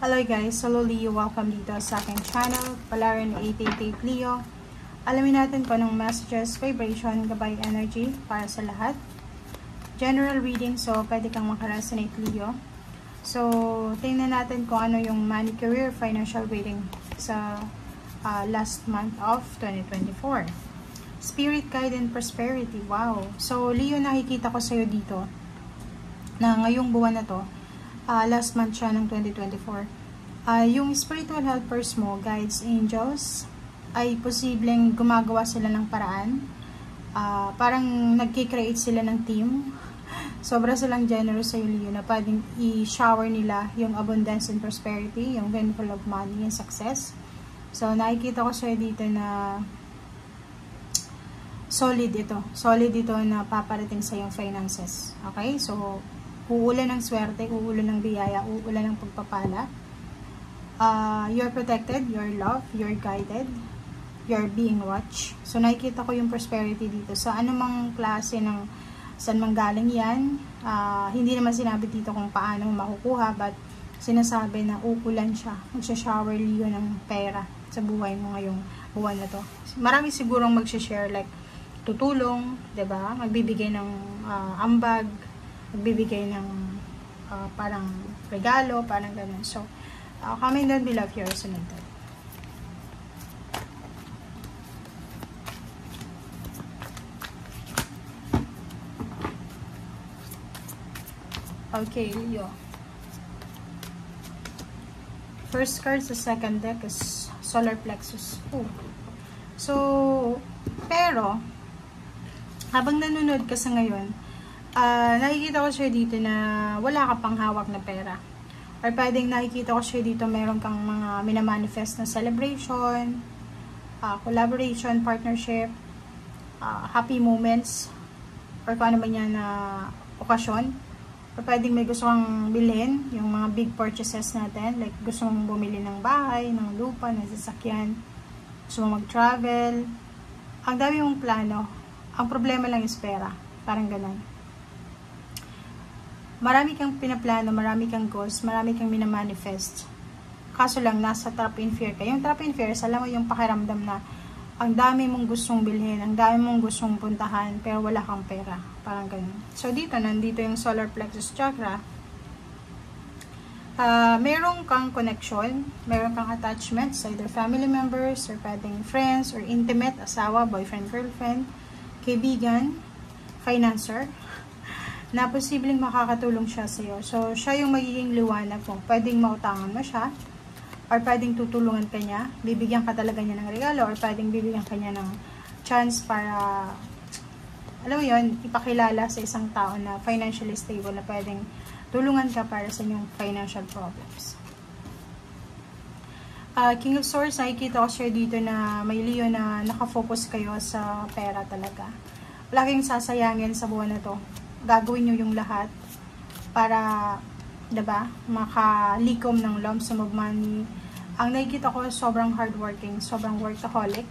Hello guys, hello Leo, welcome dito sa aking channel, Palarin 888 Leo. Alamin natin kung anong messages, vibration, gabay energy para sa lahat. General reading, so pwede kang makaresonate Leo. So, tingnan natin kung ano yung money, career, financial reading sa last month of 2024. Spirit, guide, and prosperity, wow. So, Leo, nakikita ko sa'yo dito na ngayong buwan na to, last month siya ng 2024. Yung spiritual helpers mo, guides, angels, ay posibleng gumagawa sila ng paraan. Parang nagkikreate sila ng team. Sobra silang generous sa Leo na pwedeng i-shower nila yung abundance and prosperity, yung windfall of money and success. So, nakikita ko sa'yo dito na solid ito. Solid ito na paparating sa yung finances. Okay? So, uulan ng swerte, uulan ng biyaya, uulan ng pagpapala. You're protected, you're loved, you're guided, you're being watched. So, nakikita ko yung prosperity dito. Sa anumang klase ng saan mang galing yan, hindi naman sinabi dito kung paano makukuha, but sinasabi na uulan siya. Magsha-shower Leo ng pera sa buhay mo ngayong buwan na to. Marami sigurong magsha-share, like, tutulong, diba? Magbibigay ng ambag, magbibigay ng parang regalo, parang ganun. So, comment down below if you're resonated. Okay, Leo. First card sa second deck is Solar Plexus. Oh. So, pero, habang nanonood ka sa ngayon, nakikita ko siya dito na wala ka pang hawak na pera. Or pwedeng nakikita ko siya dito meron kang mga minamanifest na celebration, collaboration, partnership, happy moments, or kung ano ba niya na okasyon. Or pwedeng may gusto kang bilhin, yung mga big purchases natin, like gusto mong bumili ng bahay, ng lupa, ng sasakyan, gusto mong mag-travel. Ang dami mong plano. Ang problema lang is pera. Parang ganun. Marami kang pinaplano, marami kang goals, marami kang minamanifest. Kaso lang, nasa trap in fear ka. Yung trap in fear, alam mo yung pakiramdam na ang dami mong gustong bilhin, ang dami mong gustong puntahan, pero wala kang pera. Parang ganun. So, dito, nandito yung solar plexus chakra. Meron kang connection, meron kang attachments, either family members, or pwedeng friends, or intimate, asawa, boyfriend, girlfriend, kaibigan, financer, na posibleng makakatulong siya sa iyo. So, siya yung magiging liwanag mo. Pwedeng mautangan mo siya, or pwedeng tutulungan ka niya, bibigyan ka talaga niya ng regalo, or pwedeng bibigyan ka niya ng chance para, alam mo yun, ipakilala sa isang tao na financially stable, na pwedeng tulungan ka para sa inyong financial problems. King of Swords, nakikita ko siya dito na may Leo na nakafocus kayo sa pera talaga. Wala kayong sasayangin sa buwan na to. Gagawin nyo yung lahat para, diba, makalikom ng lump sum of money. Ang nakikita ko, sobrang hardworking, sobrang workaholic.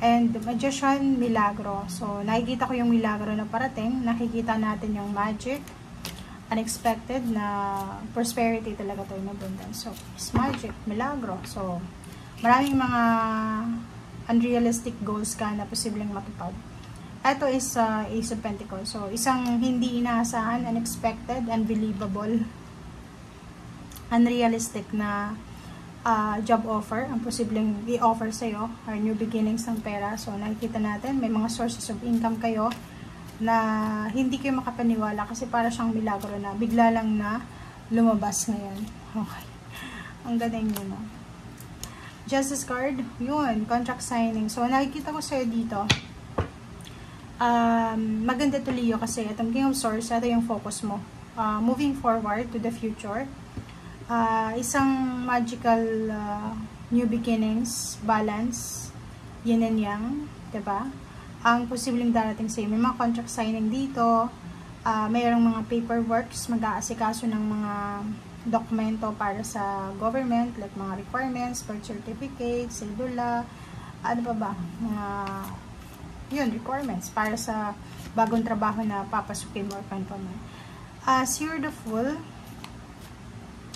And magician, milagro. So, nakikita ko yung milagro na parating. Nakikita natin yung magic, unexpected na prosperity talaga to, yung abundance. So, it's magic, milagro. So, maraming mga unrealistic goals ka na posibleng matupad. Ito is Ace of Pentacles. So, isang hindi inaasahan, unexpected, unbelievable, unrealistic na job offer. Ang posibleng i-offer sa'yo or new beginnings ng pera. So, nakikita natin, may mga sources of income kayo na hindi kayo makapaniwala kasi para siyang milagro na bigla lang na lumabas ngayon. Okay. Ang galing nyo, no? Justice card, yun, contract signing. So, nakikita ko sa'yo dito, maganda to Leo kasi itong King of Swords, ito yung focus mo. Moving forward to the future. Isang magical new beginnings, balance, yin and yang, diba? Ang posibleng darating sa'yo. May mga contract signing dito, mayroong mga paperworks, mag-aasikaso ng mga dokumento para sa government, like mga requirements, birth certificate, cedula, ano pa ba, mga yun, requirements para sa bagong trabaho na papasukin mo or confirm mo. As you're the Fool,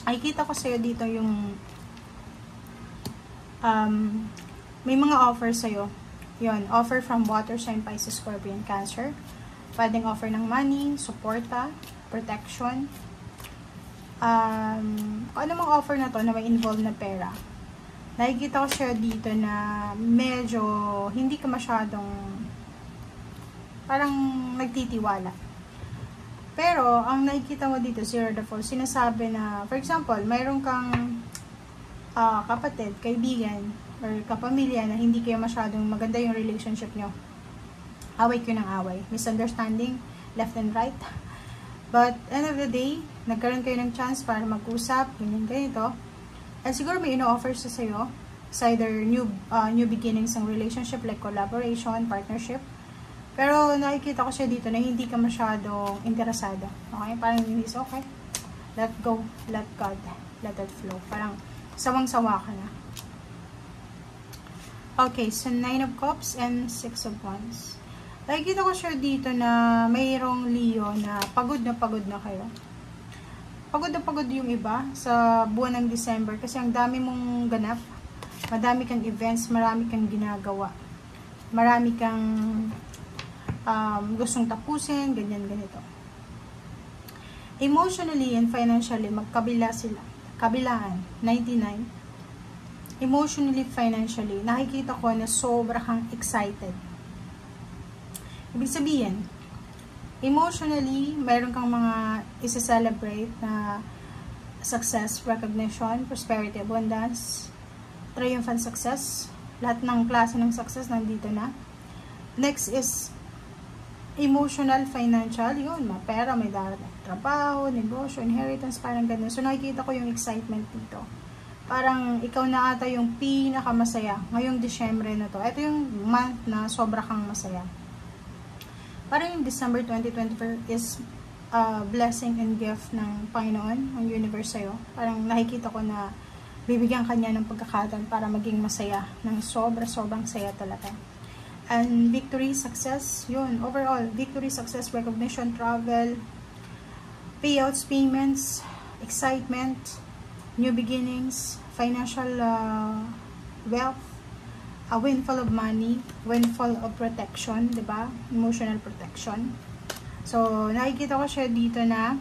Nakikita ko sa'yo dito yung may mga offer sa'yo. Yun, offer from water sign, Pisces, Scorpion, Cancer. Pwedeng offer ng money, suporta, protection. Kung ano mang offer na to na may involved na pera. Nakikita ko siya dito na medyo hindi ka masyadong parang nagtitiwala. Pero, ang nakikita mo dito, Zero the Fool, sinasabi na, for example, mayroon kang kapatid, kaibigan, or kapamilya na hindi kayo masyadong maganda yung relationship nyo. Away kayo ng away. Misunderstanding, left and right. But, end of the day, nagkaroon kayo ng chance para mag-usap, ganyan ganito. At siguro may ino-offer sa sa'yo. It's either new beginnings ng relationship, like collaboration, partnership. Pero nakikita ko siya dito na hindi ka masyadong interesado. Okay? Parang hindi okay. Let go, let God, let it flow. Parang sawang-sawa ka na. Okay, so 9 of Cups and 6 of Wands. Nakikita ko siya dito na mayroong Leo na pagod na kayo. Pagod na pagod yung iba sa buwan ng December kasi ang dami mong ganap. Madami kang events, marami kang ginagawa. Marami kang gustong tapusin, ganyan-ganito. Emotionally and financially, magkabila sila. Kabilaan, 99. Emotionally, financially, nakikita ko na sobra kang excited. Ibig sabihin, emotionally, mayroon kang mga isa-celebrate na success, recognition, prosperity, abundance, triumphant success. Lahat ng klase ng success nandito na. Next is emotional, financial, yun, pera, may darating trabaho, negosyo, inheritance, parang ganun. So, nakikita ko yung excitement dito. Parang, ikaw na ata yung pinakamasaya ngayong Disyembre na to. Ito yung month na sobra kang masaya. Parang yung December 2024 is blessing and gift ng Panginoon, ng universe sa'yo. Parang nakikita ko na bibigyan kanya ng pagkakataon para maging masaya, ng sobrang saya talaga. And victory, success, yun, overall, victory, success, recognition, travel, payouts, payments, excitement, new beginnings, financial wealth, a windfall of money, windfall of protection, diba? Emotional protection. So, nakikita ko siya dito na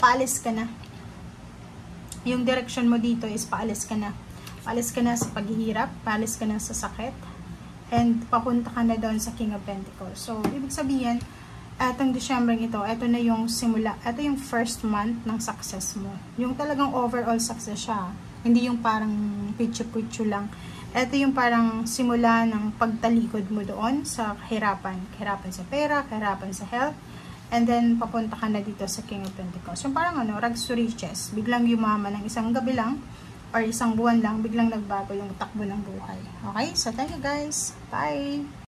paalis ka na. Yung direction mo dito is paalis ka na. Paalis ka na sa paghihirap, paalis ka na sa sakit, and papunta ka na doon sa King of Pentacles. So, ibig sabihin, etong December ito, ito na yung simula, ito yung first month ng success mo. Yung talagang overall success siya. Hindi yung parang pitsu-pitsu lang. Ito yung parang simula ng pagtalikod mo doon sa kahirapan. Kahirapan sa pera, kahirapan sa health, and then papunta ka na dito sa King of Pentacles. Yung parang rags to riches. Biglang yumaman ng isang gabi lang, or isang buwan lang, biglang nagbago yung takbo ng buhay. Okay? So, thank you guys. Bye!